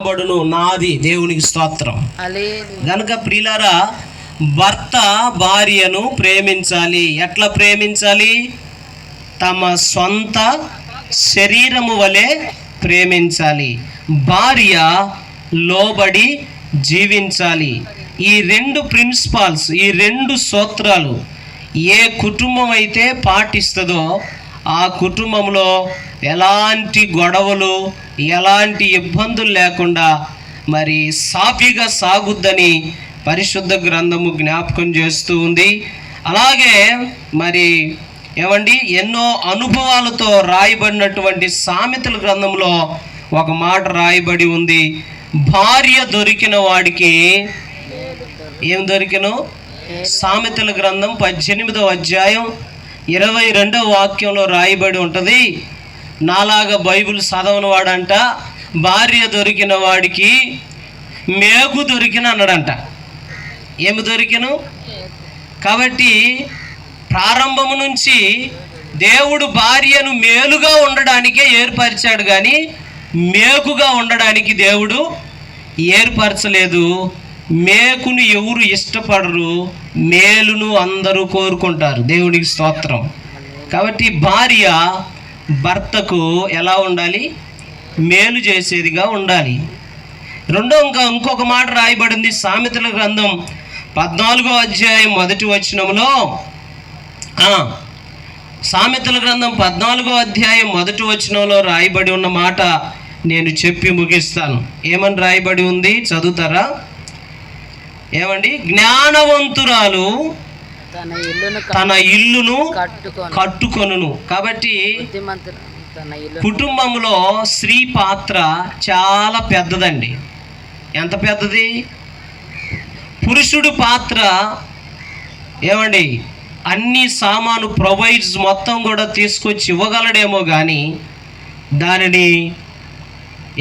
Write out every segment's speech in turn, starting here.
బడును నాది. దేవునికి స్తోత్రం. గనుక ప్రియులారా, భర్త భార్యను ప్రేమించాలి. ఎట్లా ప్రేమించాలి? తమ సొంత శరీరము వలె ప్రేమించాలి. భార్య లోబడి జీవించాలి. ఈ రెండు ప్రిన్సిపాల్స్, ఈ రెండు సూత్రాలు ఏ కుటుంబం అయితే పాటిస్తుందో ఆ కుటుంబంలో ఎలాంటి గొడవలు, ఎలాంటి ఇబ్బందులు లేకుండా మరి సాఫీగా సాగుద్దని పరిశుద్ధ గ్రంథము జ్ఞాపకం చేస్తూ ఉంది. అలాగే మరి ఏమండి, ఎన్నో అనుభవాలతో రాయబడినటువంటి సామెతల గ్రంథంలో ఒక మాట రాయబడి ఉంది. భార్య దొరికిన వాడికి ఏం దొరికినో? సామెతల గ్రంథం 18వ అధ్యాయం 22వ వాక్యంలో రాయబడి ఉంటుంది. నాలాగా బైబిల్ చదవని వాడంట భార్య దొరికిన వాడికి మేకు దొరికిన అన్నాడంట. ఏమి దొరికిను? కాబట్టి ప్రారంభము నుంచి దేవుడు భార్యను మేలుగా ఉండడానికే ఏర్పరిచాడు, కానీ మేకుగా ఉండడానికి దేవుడు ఏర్పరచలేదు. మేకును ఎవరు ఇష్టపడరు, మేలును అందరూ కోరుకుంటారు. దేవునికి స్తోత్రం. కాబట్టి భార్య భర్తకు ఎలా ఉండాలి? మేలు చేసేదిగా ఉండాలి. ఇంకొక మాట రాయబడింది సామెతల గ్రంథం 14వ అధ్యాయం 1వ వచనంలో. సామెతల గ్రంథం 14వ అధ్యాయం 1వ వచనంలో రాయబడి ఉన్న మాట నేను చెప్పి ముగిస్తాను. ఏమని రాయబడి ఉంది? చదువుతారా? ఏమండి? జ్ఞానవంతురాలు తన ఇల్లును కట్టుకొనును. కాబట్టి కుటుంబంలో స్త్రీ పాత్ర చాలా పెద్దదండి. ఎంత పెద్దది? పురుషుడు పాత్ర ఏమండి అన్ని సామాను ప్రొవైడ్స్ మొత్తం కూడా తీసుకొచ్చి ఇవ్వగలడేమో, కానీ దానిని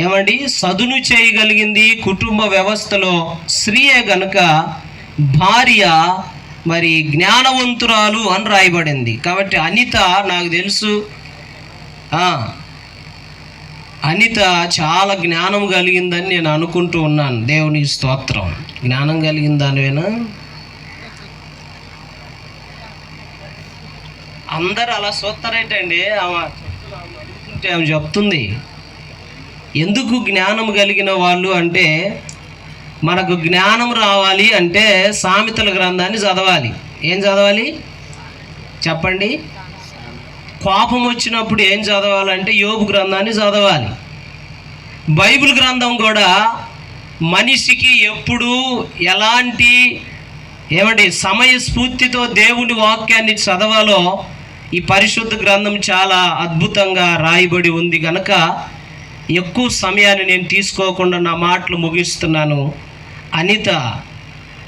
ఏమండి సదును చేయగలిగింది కుటుంబ వ్యవస్థలో స్త్రీయే. గనుక భార్య మరి జ్ఞానవంతురాలు అని రాయబడింది. కాబట్టి అనిత, నాకు తెలుసు అనిత చాలా జ్ఞానం కలిగిందని నేను అనుకుంటూ ఉన్నాను. దేవుని స్తోత్రం. జ్ఞానం కలిగిన దానివేనా? అందరు అలా చూస్తారేంటండి? ఆమె చెప్తుంది. ఎందుకు జ్ఞానం కలిగిన వాళ్ళు అంటే, మనకు జ్ఞానం రావాలి అంటే సామెతల గ్రంథాన్ని చదవాలి. ఏం చదవాలి చెప్పండి? కోపం వచ్చినప్పుడు ఏం చదవాలంటే యోబు గ్రంథాన్ని చదవాలి. బైబిల్ గ్రంథం కూడా మనిషికి ఎప్పుడు ఎలాంటి ఏమండి సమయస్ఫూర్తితో దేవుని వాక్యాన్ని చదవాలో ఈ పరిశుద్ధ గ్రంథం చాలా అద్భుతంగా రాయబడి ఉంది. కనుక ఎక్కువ సమయాన్ని నేను తీసుకోకుండా నా మాటలు ముగిస్తున్నాను. అనిత,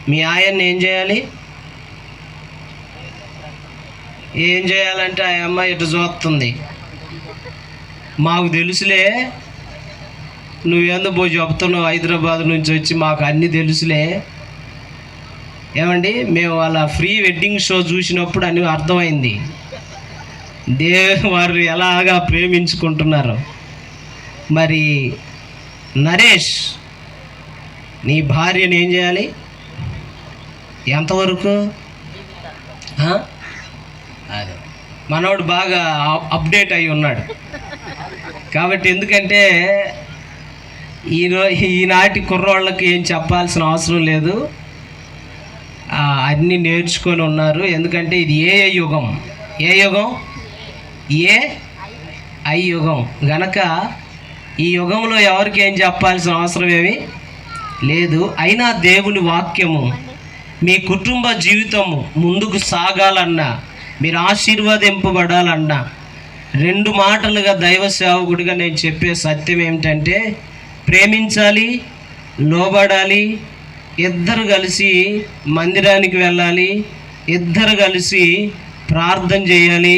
మీ ఆయన్ని ఏం చేయాలి? ఏం చేయాలంటే ఆ అమ్మాయి ఇటు చూస్తుంది. మాకు తెలుసులే, నువ్వేందో పోయి చెప్తున్నావు, హైదరాబాద్ నుంచి వచ్చి మాకు అన్నీ తెలుసులే. ఏమండి, మేము వాళ్ళ ప్రీ వెడ్డింగ్ షో చూసినప్పుడు అన్నీ అర్థమైంది వారు ఎలాగా ప్రేమించుకుంటున్నారు. మరి నరేష్, నీ భార్యను ఏం చేయాలి? ఎంతవరకు? అదే మనోడు బాగా అప్డేట్ అయి ఉన్నాడు. కాబట్టి ఎందుకంటే ఈనాటి కుర్రోళ్ళకి ఏం చెప్పాల్సిన అవసరం లేదు, అన్నీ నేర్చుకొని ఉన్నారు. ఎందుకంటే ఇది ఏ యుగం? ఏ యుగం? ఐ యుగం. గనక ఈ యుగంలో ఎవరికి ఏం చెప్పాల్సిన అవసరం ఏమీ లేదు. అయినా దేవుని వాక్యము మీ కుటుంబ జీవితము ముందుకు సాగాలన్నా, మీరు ఆశీర్వదింపబడాలన్నా, 2 మాటలుగా దైవ సేవకుడిగా నేను చెప్పే సత్యం ఏమిటంటే, ప్రేమించాలి, లోబడాలి, ఇద్దరు కలిసి మందిరానికి వెళ్ళాలి, ఇద్దరు కలిసి ప్రార్థన చేయాలి,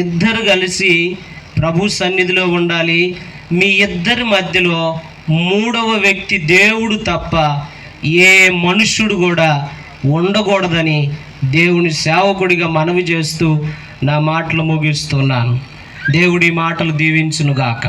ఇద్దరు కలిసి ప్రభు సన్నిధిలో ఉండాలి. మీ ఇద్దరి మధ్యలో 3వ వ్యక్తి దేవుడు తప్ప ఏ మనుష్యుడు కూడా ఉండకూడదని దేవుని సేవకుడిగా మనవి చేస్తూ నా మాటలు ముగిస్తున్నాను. దేవుడి మాటలు దీవించునుగాక.